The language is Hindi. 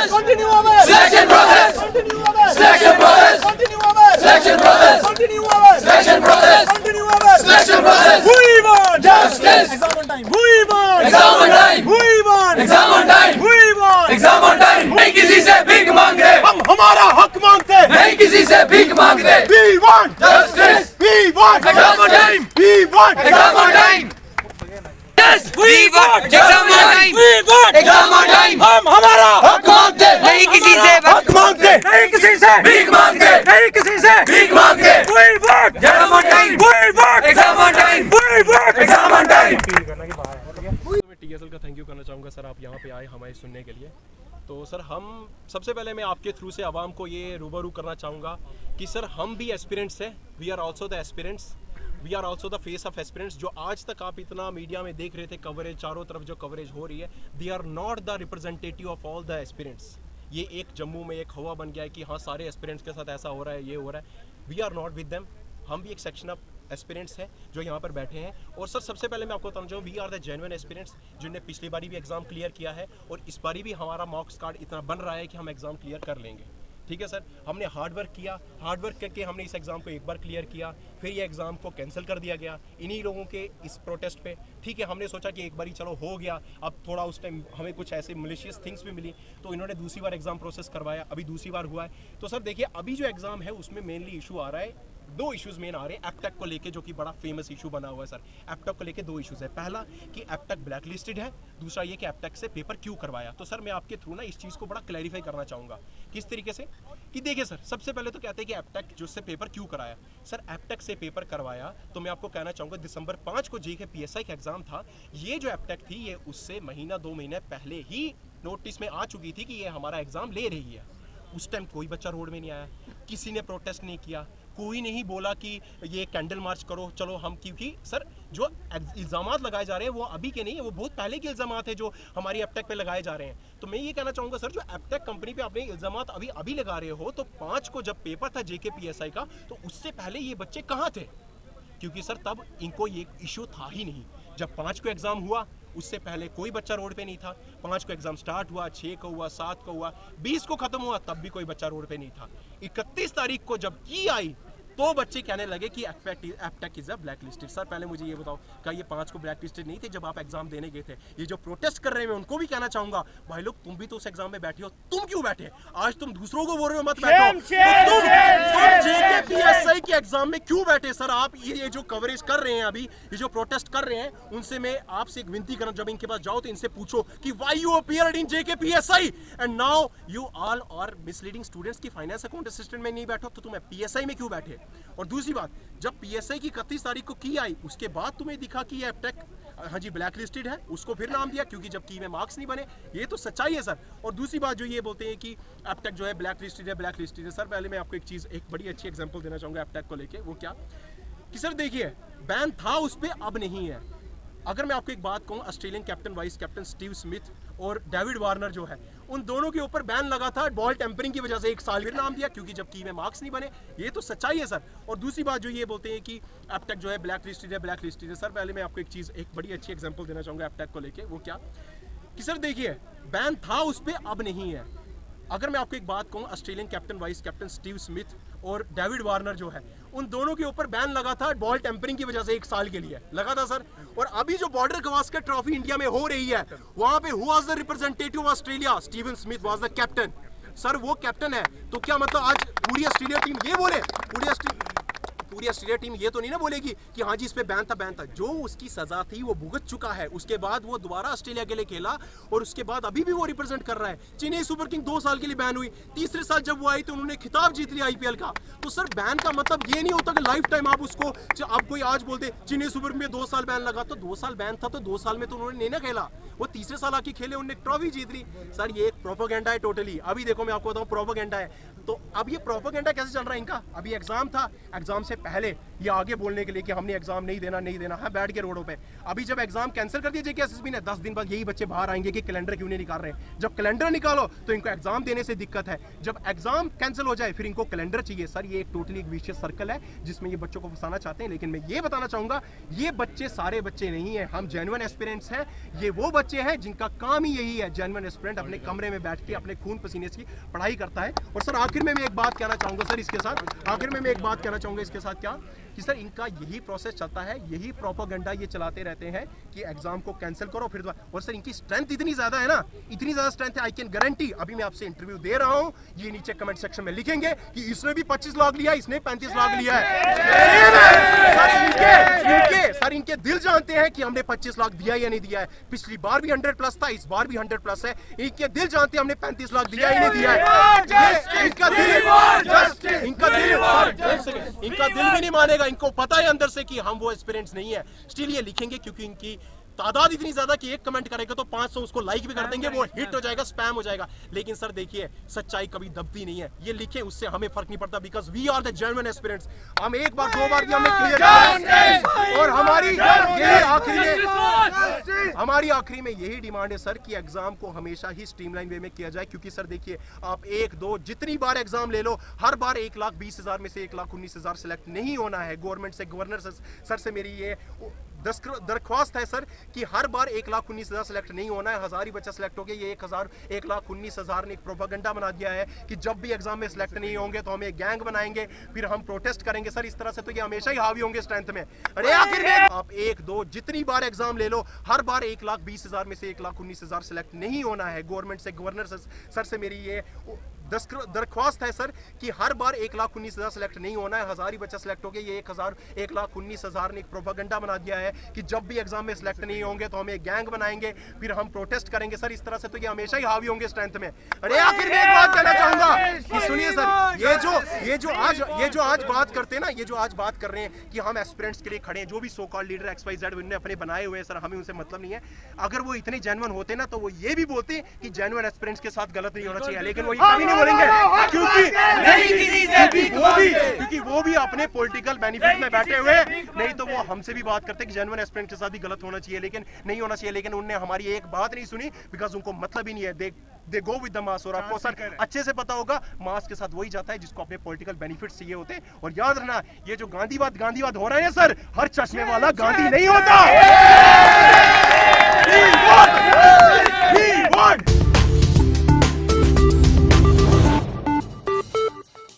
process. Continue our selection process. Continue our selection process. Continue our selection process. Continue our selection process. Continue our selection process. We want justice. Exam on time. We want exam on time. We want exam on time. We want exam on time. नहीं किसी से भीख मांगते, हम हमारा हक मांगते, नहीं किसी से भीख मांगते. We want justice. We want exam on time. We want exam on time. Yes, we want exam on time. We want exam on time. हम हमारा हक मांगते, नहीं किसी से हक मांगते, नहीं किसी से भीख मांगते, नहीं किसी से भीख मांगते. We want exam on time. We want exam on time. We want exam on time. मैं टीएसएल का थैंक यू करना चाहूँगा सर, आप यहाँ पे आए हमारे सुनने के लिए. तो सर हम सबसे पहले मैं आपके थ्रू से आवाम को ये रूबरू करना चाहूँगा कि सर हम भी एस्पिरेंट्स हैं. We are also the aspirants, we are also the face of aspirants. जो आज तक आप इतना मीडिया में देख रहे थे कवरेज, चारों तरफ जो कवरेज हो रही है, they are not the representative of all the aspirants. ये एक जम्मू में एक हवा बन गया है कि हाँ सारे एस्पिरेंट्स के साथ ऐसा हो रहा है, ये हो रहा है. We are not with them. हम भी एक सेक्शन ऑफ एस्पिरेंट्स हैं जो यहाँ पर बैठे हैं. और सर सबसे पहले मैं आपको बताना चाहूँ, we are the genuine aspirants जिनने पिछली बारी भी एग्जाम क्लियर किया है और इस बारी भी हमारा मार्क्स कार्ड इतना बन रहा है कि हम एग्जाम क्लियर कर लेंगे. ठीक है सर, हमने हार्ड वर्क किया, हार्ड वर्क करके हमने इस एग्ज़ाम को एक बार क्लियर किया, फिर ये एग्ज़ाम को कैंसिल कर दिया गया इन्हीं लोगों के इस प्रोटेस्ट पे. ठीक है, हमने सोचा कि एक बार ही चलो हो गया, अब थोड़ा उस टाइम हमें कुछ ऐसे मलिशियस थिंग्स भी मिली तो इन्होंने दूसरी बार एग्ज़ाम प्रोसेस करवाया, अभी दूसरी बार हुआ है. तो सर देखिए अभी जो एग्ज़ाम है उसमें मेनली इशू आ रहा है, दो इश्यूज मेन आ रहे हैं एप्टेक को लेके, जो कि बड़ा फेमस इशू बना हुआ है सर. एप्टेक को लेके दो इश्यूज है. पहला कि एप्टेक ब्लैक लिस्टेड है, दूसरा ये कि एप्टेक से पेपर क्यों करवाया. तो सर मैं आपके थ्रू ना इस चीज़ को बड़ा क्लैरिफाई करना चाहूँगा. किस तरीके से कि देखिए सर, सबसे पहले तो कहते हैं कि एप्टेक जो से पेपर क्यों कराया. सर एप्टेक से पेपर करवाया तो मैं आपको कहना चाहूँगा दिसंबर 5 को जेके पीएसआई का एग्जाम था. ये जो एप्टेक थी ये उससे महीना 2 महीने पहले ही नोटिस में आ चुकी थी कि ये हमारा एग्जाम ले रही है. उस टाइम कोई बच्चा रोड में नहीं आया, किसी ने प्रोटेस्ट नहीं किया, कोई नहीं बोला कि ये कैंडल मार्च करो चलो हम, क्योंकि सर जो इल्ज़ामात लगाए जा रहे हैं वो अभी के नहीं है, वो बहुत पहले के इल्ज़ामात है जो हमारी एप्टेक पे लगाए जा रहे हैं. तो मैं ये कहना चाहूँगा सर, जो एप्टेक कंपनी पे आपने इल्ज़ामात अभी लगा रहे हो, तो 5 को जब पेपर था जेके पीएसआई का तो उससे पहले ये बच्चे कहाँ थे, क्योंकि सर तब इनको ये इशू था ही नहीं. जब 5 को एग्ज़ाम हुआ उससे पहले कोई बच्चा रोड पे नहीं था. 5 को एग्जाम स्टार्ट हुआ, 6 को हुआ, 7 को हुआ, 20 को खत्म हुआ, तब भी कोई बच्चा रोड पे नहीं था. 31 तारीख को जब की आई तो बच्चे कहने लगे कि Aptech is a black listed. Sir पहले मुझे ये बताओ, क्या ये 5 को ब्लैक लिस्टेड नहीं थे जब आप एग्जाम देने गए थे? ये जो प्रोटेस्ट कर रहे हैं मैं उनको भी कहना चाहूंगा, भाई लोग तुम भी तो उस एग्जाम में बैठे हो, तुम क्यों बैठे? आज तुम दूसरों को बोल रहे हो मत बैठो, तो तुम जेके पीएसआई के एग्जाम में क्यों बैठे? सर आप ये जो कवरेज कर रहे हैं अभी, ये जो प्रोटेस्ट कर रहे हैं, उनसे मैं आपसे एक विनती करना, जब इनके पास जाओ तो इनसे पूछो कि why you appeared in JK PSI and now you all are misleading students की फाइनेंस अकाउंट असिस्टेंट में नहीं बैठो, तो तुम पीएसआई में क्यों बैठे? और दूसरी बात, जब पीएसआई की 31 तारीख को की आई उसके बाद तुम्हें दिखा कि ये एप्टेक हाँ जी ब्लैक लिस्टेड है, उसको फिर नाम दिया क्योंकि जब की में मार्क्स नहीं बने. ये तो सच्चाई है सर. और दूसरी बात जो ये बोलते हैं कि एप्टेक जो है ब्लैक लिस्टेड है, ब्लैक लिस्टेड है. सर पहले मैं आपको एक चीज़, एक बड़ी अच्छी एग्जांपल देना चाहूँगा एप्टेक को लेके. वो क्या कि सर देखिए बैन था उस पर, अब नहीं है. अगर मैं आपको एक बात कहूँ, Australian captain vice captain Steve Smith और डेविड वार्नर जो है, उन दोनों के ऊपर बैन लगा था बॉल टेम्परिंग की वजह से. 1 साल फिर नाम दिया क्योंकि जब की में मार्क्स नहीं बने. ये तो सच्चाई है सर. और दूसरी बात जो ये बोलते हैं कि एप्टेक जो है ब्लैक लिस्टेड है, ब्लैक लिस्टेड है. सर पहले मैं आपको एक चीज़, एक बड़ी अच्छी एग्जांपल देना चाहूँगा एप्टेक को लेके. वो क्या कि सर देखिए बैन था उस पर, अब नहीं है. अगर मैं आपको एक बात कहूँ, Australian captain vice captain Steve Smith और डेविड वार्नर जो है, उन दोनों के ऊपर बैन लगा था बॉल टेम्परिंग की वजह से. 1 साल के लिए लगा था सर. और अभी जो बॉर्डर गवास्कर ट्रॉफी इंडिया में हो रही है, वहां पे who was the representative of Australia? Steven Smith was the captain. Sir वो कैप्टन है तो क्या मतलब आज पूरी ऑस्ट्रेलिया टीम ये बोले, पूरी ऑस्ट्रेलिया टीम ये तो नहीं ना बोलेगी कि हाँ जी इस पे बैन था. जो उसकी सजा थी वो भुगत चुका है. उसके बाद वो दोबारा ऑस्ट्रेलिया के लिए खेला और उसके बाद अभी भी वो रिप्रेजेंट कर रहा है. चेन्नई सुपर किंग 2 साल के लिए बैन हुई, तीसरे साल जब वो आई तो उन्होंने खिताब जीत लिया आईपीएल का. तो सर बैन का मतलब ये नहीं होता कि लाइफ टाइम आप उसको, आप कोई आज बोलते चेन्नई सुपर किंग में 2 साल बैन लगा, तो 2 साल बैन था तो 2 साल में तो उन्होंने नहीं ना खेला, वो तीसरे साल आके खेले, उन्होंने ट्रॉफी जीत ली. सर ये एक प्रोपेगेंडा है टोटली. अभी देखो मैं आपको बताऊं प्रोपेगेंडा है. तो अब ये प्रोपेगेंडा कैसे चल रहा है इनका? अभी एग्जाम था, एग्जाम से पहले ये आगे बोलने के लिए कि हमने एग्जाम नहीं देना है, बैठ के रोडों पे। अभी जब एग्जाम कैंसिल कर दिया जेकेएसएसबी ने, 10 दिन बाद यही बच्चे बाहर आएंगे कि कैलेंडर क्यों नहीं निकाल रहे हैं। जब कैलेंडर निकालो तो इनको एग्जाम देने से दिक्कत है, जब एग्जाम कैंसिल हो जाए फिर इनको कैलेंडर चाहिए। सर ये एक टोटली एक विशियस सर्कल है जिसमें ये बच्चों को फंसाना चाहते हैं। लेकिन मैं ये बताना चाहूंगा, ये बच्चे सारे बच्चे नहीं है, हम जेन्युइन एस्पिरेंट्स हैं। ये वो बच्चे हैं जिनका काम ही यही है, जेन्युइन एस्पिरेंट अपने कमरे में बैठ के अपने खून पसीने की पढ़ाई करता है। और सर आखिर में मैं एक बात कहना चाहूंगा सर इसके साथ, आखिर में मैं एक बात कहना चाहूंगा इसके साथ, क्या कि सर इनका यही प्रोसेस चलता है, यही प्रोपेगेंडा ये चलाते रहते हैं कि एग्जाम को कैंसिल करो फिर। और सर इनकी स्ट्रेंथ इतनी ज्यादा है ना, इतनी ज्यादा स्ट्रेंथ है, आई कैन गारंटी, अभी मैं आपसे इंटरव्यू दे रहा हूं, ये नीचे कमेंट सेक्शन में लिखेंगे कि इसने भी 25 लाख लिया, इसने 35 लाख लिया है। सर इनके दिल जानते हैं कि हमने 25 लाख दिया या नहीं दिया है। पिछली बार भी 100+ था, इस बार भी 100+ है। इनके दिल जानते हैं हमने 35 लाख दिया ही नहीं दिया है। इनका दिल भी नहीं मानेगा, इनको पता है अंदर से कि हम वो एस्पिरेंट्स नहीं है, स्टिल ये लिखेंगे क्योंकि इनकी तादाद इतनी ज्यादा कि एक कमेंट करेगा तो 500 उसको लाइक भी कर देंगे, वो हिट हो जाएगा, स्पैम हो जाएगा। लेकिन सर देखिए सच्चाई कभी दबती नहीं है, ये लिखे उससे हमें फर्क नहीं पड़ता, because we are the genuine aspirants. हम एक बार 2 बार भी हमने क्लियर किया और हमारी आखिरी में यही डिमांड है सर कि एग्जाम को हमेशा ही स्ट्रीमलाइन वे में किया जाए। क्योंकि सर देखिए आप 1, 2 जितनी बार एग्जाम ले लो, हर बार 1,20,000 में से 1,19,000 सेलेक्ट नहीं होना है। गवर्नमेंट से, गवर्नर सर से मेरी ये दरख्वास्त है सर कि हर बार 1,19,000 सेलेक्ट नहीं होना है। 1000 ही बच्चा सेलेक्ट हो गया, ये 1,19,000 ने एक प्रोपेगेंडा बना दिया है कि जब भी एग्जाम में सेलेक्ट नहीं होंगे तो हम एक गैंग बनाएंगे, फिर हम प्रोटेस्ट करेंगे। सर इस तरह से तो ये हमेशा ही हावी होंगे स्ट्रेंथ में। अरे आखिर में आप 1, 2 जितनी बार एग्जाम ले लो, हर बार 1,20,000 में से 1,19,000 सेलेक्ट नहीं होना है। गवर्नमेंट से, गवर्नर सर से मेरी ये दरख्वास्त है सर कि हर बार 1,19,000 सेलेक्ट नहीं होना है। 1000 ही बच्चा सेलेक्ट हो गया, ये 1,19,000 ने एक प्रोपेगेंडा बना दिया है कि जब भी एग्जाम में सेलेक्ट नहीं होंगे तो हम एक गैंग बनाएंगे, फिर हम प्रोटेस्ट करेंगे। सर इस तरह से तो ये हमेशा ही हावी होंगे स्ट्रेंथ में। अरे आखिर में एक बात कहना चाहूंगा कि सुनिए सर, ये जो आज बात करते हैं ना, ये जो आज बात कर रहे हैं कि हम एस्पिरेंट्स के लिए खड़े हैं, जो भी सो कॉल्ड लीडर XYZ उन्होंने अपने बनाए हुए हैं, सर हमें उनसे मतलब नहीं है। अगर वो इतने जेन्युइन होते ना तो वो ये भी बोलते कि जेन्युइन एस्पिरेंट्स के साथ गलत नहीं होना चाहिए, लेकिन वो ये कभी नहीं बोलेंगे क्योंकि वो भी अपने पॉलिटिकल बेनिफिट में बैठे हुए। नहीं तो वो हमसे भी बात करते कि जेन्युइन एस्पिरेंट के साथ ही गलत होना चाहिए, लेकिन नहीं होना चाहिए। लेकिन उन्होंने हमारी एक बात नहीं सुनी, बिकॉज उनको मतलब ही नहीं है। दे गो विद द मास। और आपको सर अच्छे से पता होगा मास के साथ वही जाता है जिसको अपने पॉलिटिकल बेनिफिट्स चाहिए होते हैं। और याद रखना, ये जो गांधीवाद हो रहा है सर, हर चश्मे वाला गांधी नहीं होता।